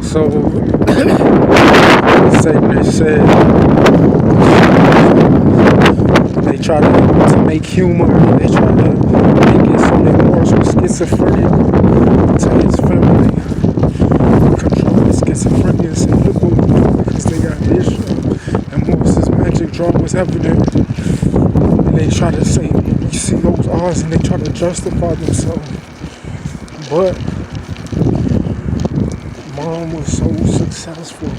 So they said they tried to make humor. They tried to make it so that Morris was schizophrenic to his family. Control his schizophrenia symptom because they got this show. And Morris's magic draw was evident. And they try to say, you see those odds, and they try to justify themselves. But Mom was so successful.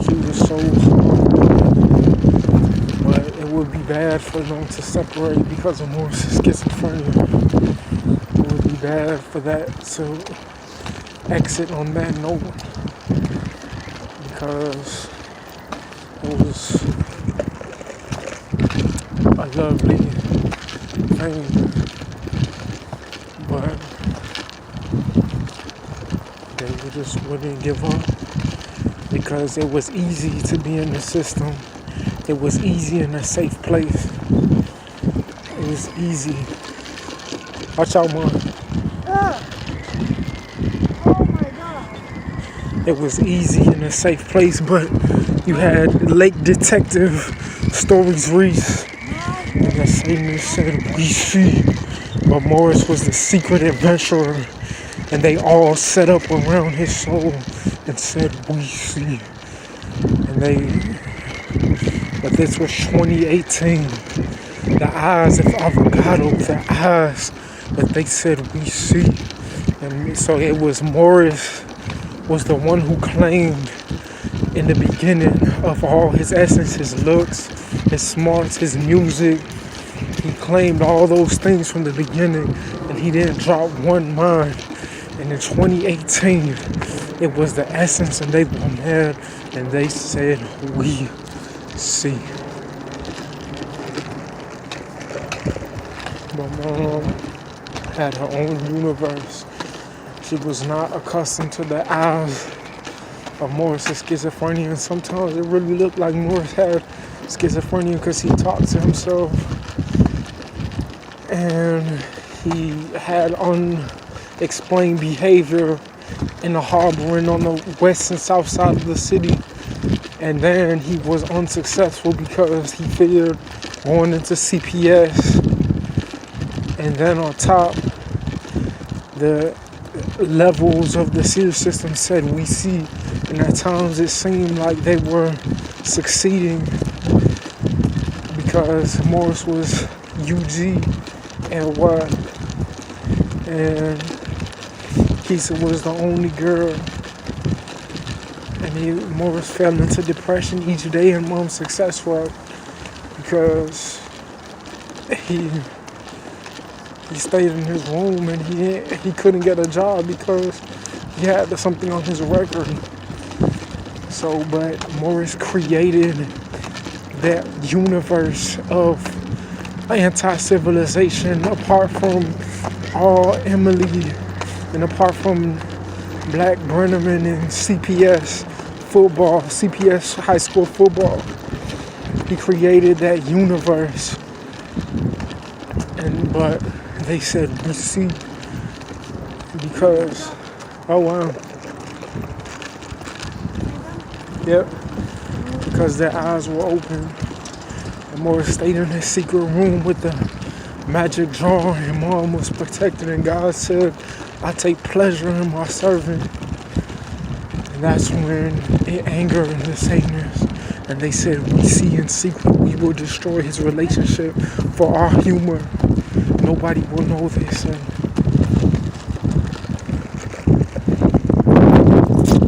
She was so hard. But it would be bad for them to separate because of Morris's schizophrenia. It would be bad for that to exit on that note because it was a lovely thing, but they just wouldn't give up because it was easy to be in the system. It was easy in a safe place. It was easy. Watch out, Mom. Oh my God. It was easy in a safe place, but you had Lake Detective Stories Reese. And that Satan said, we see. But Morris was the secret adventurer. And they all set up around his soul and said, we see. But this was 2018. The eyes of Avocado, the eyes that they said, we see. And so it was Morris was the one who claimed in the beginning of all his essence, his looks, his smarts, his music. He claimed all those things from the beginning, and he didn't drop one mind. And in 2018, it was the essence, and they were mad, and they said, we see. My mom had her own universe. She was not accustomed to the eyes of Morris's schizophrenia, and sometimes it really looked like Morris had schizophrenia because he talked to himself, and he had unexplained behavior in the harboring on the west and south side of the city. And then he was unsuccessful because he feared going into CPS. And then on top, the levels of the seer system said we see, and at times it seemed like they were succeeding because Morris was UG and what, and Keisha was the only girl, and Morris fell into depression each day, and Mom's successful because he stayed in his room, and he couldn't get a job because he had something on his record. So, but Morris created that universe of anti-civilization apart from all Emily and apart from Black Brenneman and CPS football, CPS high school football. He created that universe, but they said we see because, oh wow, yep, because their eyes were open. And Morris stayed in his secret room with the magic jar, and Mom was protected, and God said, I take pleasure in my servant. And that's when it angered the Satanists, and they said, we see in secret, we will destroy his relationship for our humor. Nobody will know this.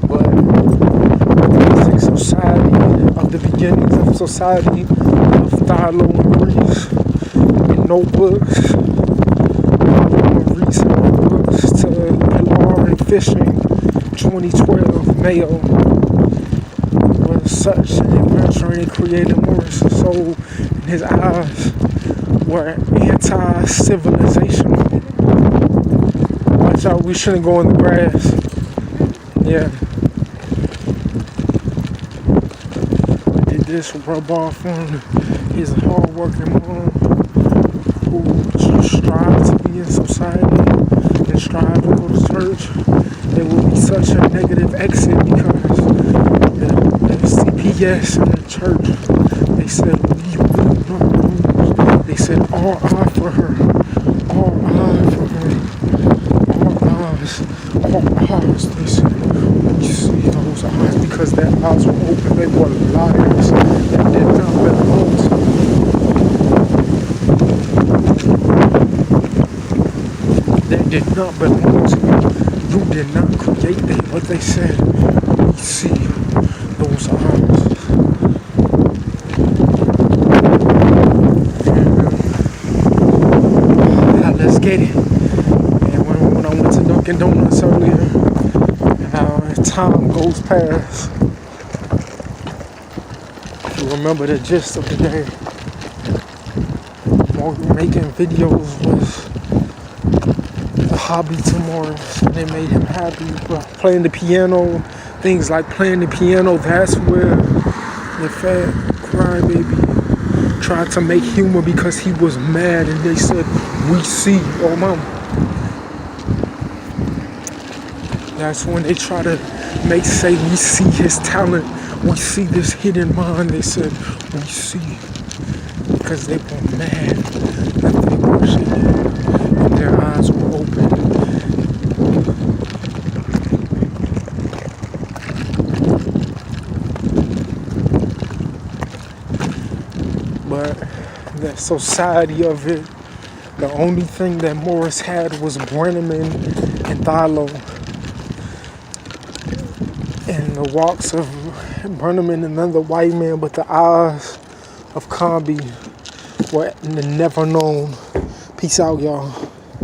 But basic society of the beginnings of society of Thilo and Reese in notebooks, Reese in notebooks to Pilar and Fishing, 2012 Mayo, was such an adventure, and it created Morris' soul, and his eyes were anti-civilizational. Watch out, we shouldn't go in the grass. Yeah. Did this rub off on his hard-working mom who strived to be in society and strived to go to church there will be such a negative exit because the CPS and the church, they said we will not lose. They said all eye for her, all eye for her, all eyes. They said we see those eyes because their eyes were open. They were liars that did not belong to me. That did not belong to you. You did not create them, but they said, we see those eyes. Now let's get it. And when I went to Dunkin' Donuts earlier, time goes past. If you remember the gist of the day, making videos was a hobby to Morris, and it made him happy. But playing the piano, things like playing the piano, that's where the fat crybaby tried to make humor because he was mad, and they said, we see, oh mama. That's when they try to say we see his talent, we see this hidden mind. They said, we see, because they were mad that they worshiped him, and their eyes were open. But the society of it, the only thing that Morris had was Brenneman and Thilo. And the walks of Brenneman, another white man, but the eyes of Combi were never known. Peace out, y'all.